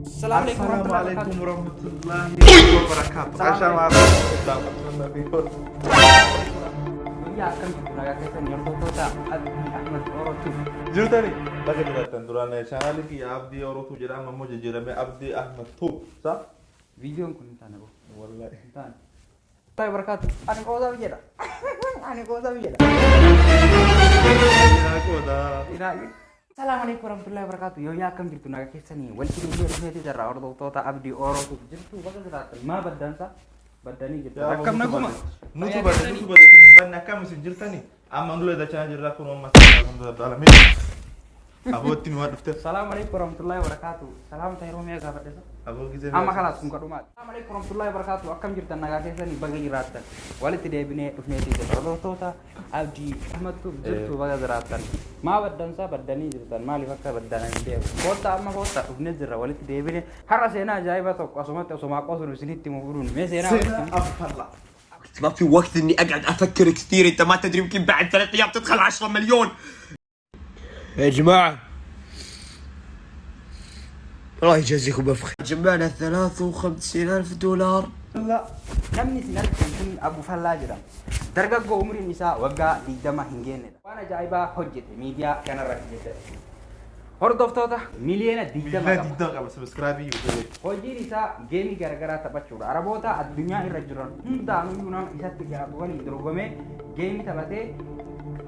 السلام عليكم ورحمة الله وبركاته. عشان ما يا كم تلاقي كيسان يرتو توتا أبدي أحمد أوروتو جرتني لكن جرتن دوران شانالي كي عبدي أوروتو جرام مموج جرامي عبدي أحمد توب صح؟ فيديو كنت أنا بو والله تاني طيب بركاته أنا كوزا بيجدا أنا كوزا بيجدا السلام عليكم ورحمة الله وبركاته يا كم جرتو ناقا كيساني والكي دي جرا أوردو توتا أبدي أوروتو جرتو بقى ما بدانسا بداني جدا ركب نقوم نوتو بدأ بنا كم سجلتني أما نقول إذا كان جرا كونوا مثلا الحمد لله العالمين أبوتني ما دفتر السلام عليكم ورحمة الله وبركاته سلام تيروم يا غابر دesa أبو كذا أما خلاص ممكن دوما السلام عليكم ورحمة الله وبركاته أكم جرت النجاة كيساني بقى جراتن والد تدي بني تيجي توتا أبدي أحمد تو جرتو بقى جراتن ما بدنسا بدني جرتن ما لي فكر بدنا نديه كوتا أما كوتا ابن جرا والد تدي بني حرس هنا جايبة تو قسمت وسما قصر وسنيت مقولون ميس هنا أفضل ما في وقت اني اقعد افكر كثير. انت ما تدري يمكن بعد 3 ايام تدخل 10 مليون. يا جماعة الله يجازيكم بخير. جمعنا 53,000 دولار. لا نمني سنال كنتين أبو فلاجرا درجة عمري نساء وقع لدما هنجين وأنا جايبة حجة ميديا كان ركجة هردوف توتا مليون ديدما لا ديدا قبل سبسكرايبي وكذا حجة نساء جيمي غرغرة تبشر عربوتا الدنيا الرجال هم دانو يونان إسات جابوا لي دروغمي جيمي تبته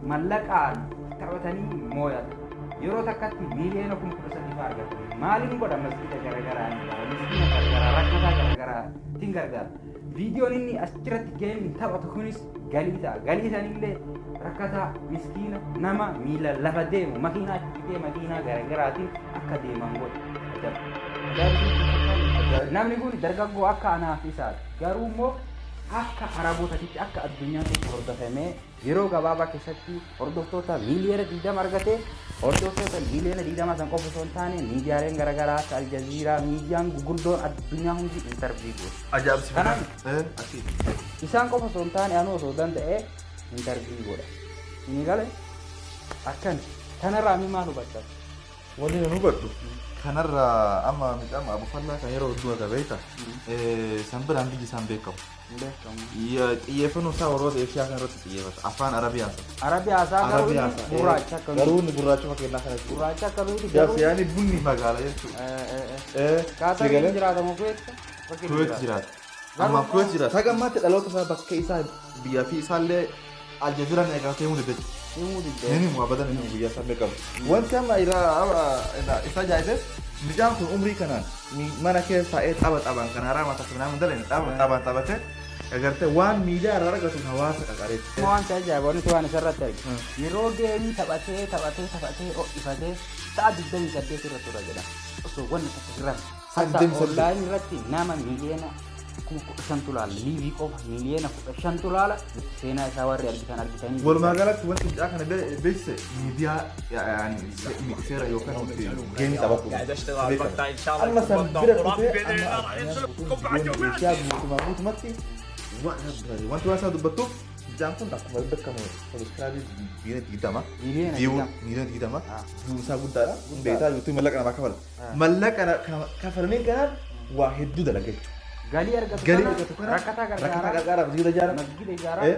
ملكان تبتني مويا يورو تكت مليون كم كرسة دفاع مالين بودا مسجد غرغرة مسجد غرغرة ركضة غرغرة تنغرغر فيديو إني أشتريت جيم تبعت كونيس غاليتا نيلة ركضة مسكينة نما ميلا لفديم ماكينة غرغرة أكاديم مانغول نام نقول درجة جو أكا أنا في سال قارومو أكا عربوتا تيجي أكا الدنيا تورد فمي يرو غبابا كشتي أردوتوتا مليار ديدا مرغتي أردوتوتا مليار ديدا ما سانكو فسونتاني ميديارين غرغرة الجزيرة ميديان غوغلدون الدنيا هم دي انترفيو أجاب سبحان كنان أكيد إسانكو فسونتاني أنو سودان ده انترفيو ini kali akan karena rami malu baca ولي نوبرتو كنرا أما مش أما أبو فلا كان يروح دوا كبيتا سامبر عندي جسام بيكم udah kamu iya فنو ساورو ده إيش أكن رت iya بس أفان عربي أنت Arabi asa buracha kalau garun guracha makin nak itu buracha kalau itu ya sih yani bunyi bagala ya kata ini jerata mau kuet kuet jirat amma kuet jirat haga mate kalau tuh sabak kaisa biya fi salle الجزيرة أنا قلت يوم الدج يعني مو أبدا إنه بيا سامبكم وين كم إذا جايز نجام في عمري كنان mana ke saat abad kan hara mata sebenarnya mendalin abad agar 1 miliar orang gak tuh hawas kakarit mohon saja baru tuan syarat tadi miroge ini tabate oh ifade saat didan jadi itu aja dah so wan segera sasa online rati nama miliena شنطلال ليفي كوف مليون شنطلال سينا سوار يرجعنا الجتاني والما قالت وانت أكنا بس ميديا يعني سيرة يوكان جيمي تبعكم قاعد اشتغل المقطع ان شاء الله مثلا يكون فرق مقطع كتير باذن الله ينزلكم بعد يومين وانت ماتي وانت واسع دبتوك jangan tak meledak kamu subscribe miliar tiga mah view miliar tiga mah bisa gudara beta YouTube melek anak kafal melek anak kafal ini kan wahid itu dah lagi gali harga rakata gara begitu jarak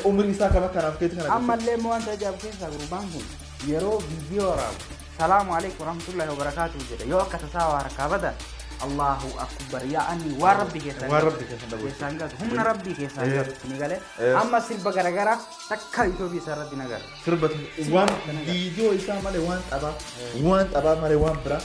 umur isa kama kana itu kan amma le mo anta jab ke sa grubangu yero video ram assalamu alaikum warahmatullahi wabarakatuh jeda yo kata sawa rakabada Allahu akbar ya ani wa rabbi ke sanga humna rabbi ke sanga ni gale amma sirba gara takka itu bisa rabbi nagar sirbat wan video isa male wan aba male wan bra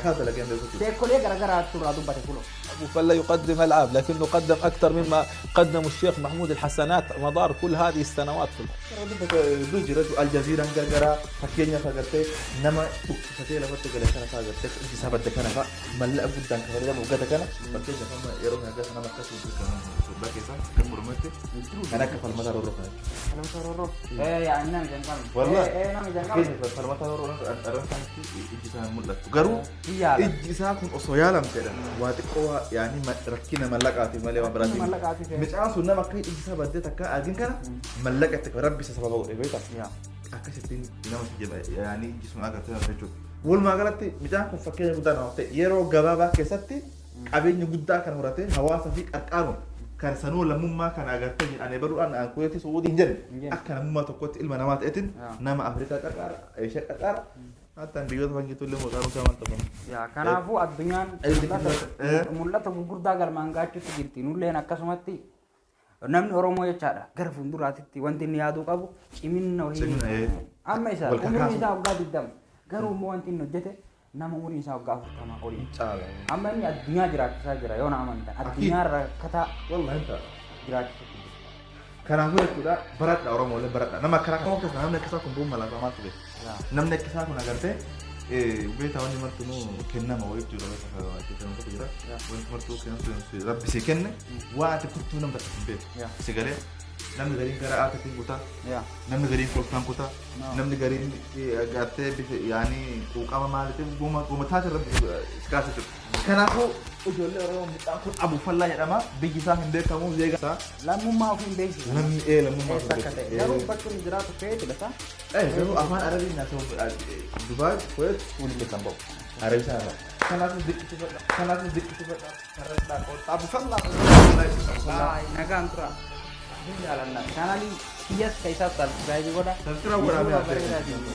هذا اللي جنب الكتب. تأكل إيه كرا ترادو بتأكله. أبو فلا يقدم ألعاب لكنه قدم أكثر مما قدم الشيخ محمود الحسنات مدار كل هذه السنوات في بيجرد الجزيرة كرا حكينا فقرت نما فتي لما تقول أنا فقرت إنت سبب تكنا فملا أبدا كذا وقت كنا بكيش فما يروح هذا أنا مكتوب كمان بكيسا كم برمتي أنا كفل ما تروح أنا ما تروح يعني أنا جنبان والله أنا جنبان كيف كفل ما تروح أنا كان إيش ملا تقرو إجسا كن أصويا لم ترى واتقوا يعني ركينا ملقاتي مالي وبراتي مش عارف سنة ما كي إجسا بدي تكا أجين كنا ملقت ربي سبب إبيتا أكشتين إنما تجيب يعني جسم أكتر فيجو Walumaa galatti midhaan kun fakkeenya guddaa nama ta'e yeroo gabaabaa keessatti qabeenya guddaa kan horate hawaasa fi qarqaaru kan sanuu lammummaa kan agartee jedhanii baruudhaan aan kuyeetti suudii hin jenne akka namummaa tokkotti ilma namaa ta'etin nama Afrikaa qarqaara, Eeshiyaa qarqaara. Hatta biyyoota fangitu illee maqaan isaa waan ta'eef. Yaa kanaafuu addunyaan mul'ata gurguddaa galmaan gaachuutti jirti. Nulleen akkasumatti namni Oromoo jechaadha gara fuulduraatitti wanti inni yaaduu qabu cimina wayii. Amma isaa umriin isaa waggaa 20 garuu immoo wanti inni hojjete nama umriin isaa waggaa 40 olii. Amma inni addunyaa jiraachisaa jira yoo na amantan addunyaa rakkataa jiraachisaa jira. Kanaafuu jechuudha baradha Oromoolee baradha nama karaa kan keessaa namni akkasaa kun bu'uuma lafa maal ture namni akkasaa kun agartee beektaa wanni martuu kennama wayii jechuudha keessatti tokko jira wanti martuu kennu rabbi si kenne waa ati kurtuu nama takka hin beeku si galee namni gariin gara aakatiin kutaa namni gariin kolfaan kutaa namni gariin agartee yaanii quuqama maalitiin goma taate rabbi si kaasa jiru. Kanaafuu ijoollee Oromoo midhaan kun abuufallaa jedhama biyyi isaa hin beekamu zeega isaa lammummaa ofii hin beeksisu. Lammummaa ofii hin beeksisu. Garuu bakki inni jiraatu fe'eeti lafa. Garuu afaan Arabii nyaata Dubaay Kuwait waliin beekan ba'u. Arabii isaa irraa. Kanaafuu ziqqisifadha. Karradhaa qoota abuufallaa. Nagaan tura. Hin jaalanna. Kanaalii kiyyas keessaa salphisaa godha. Salphira godhamee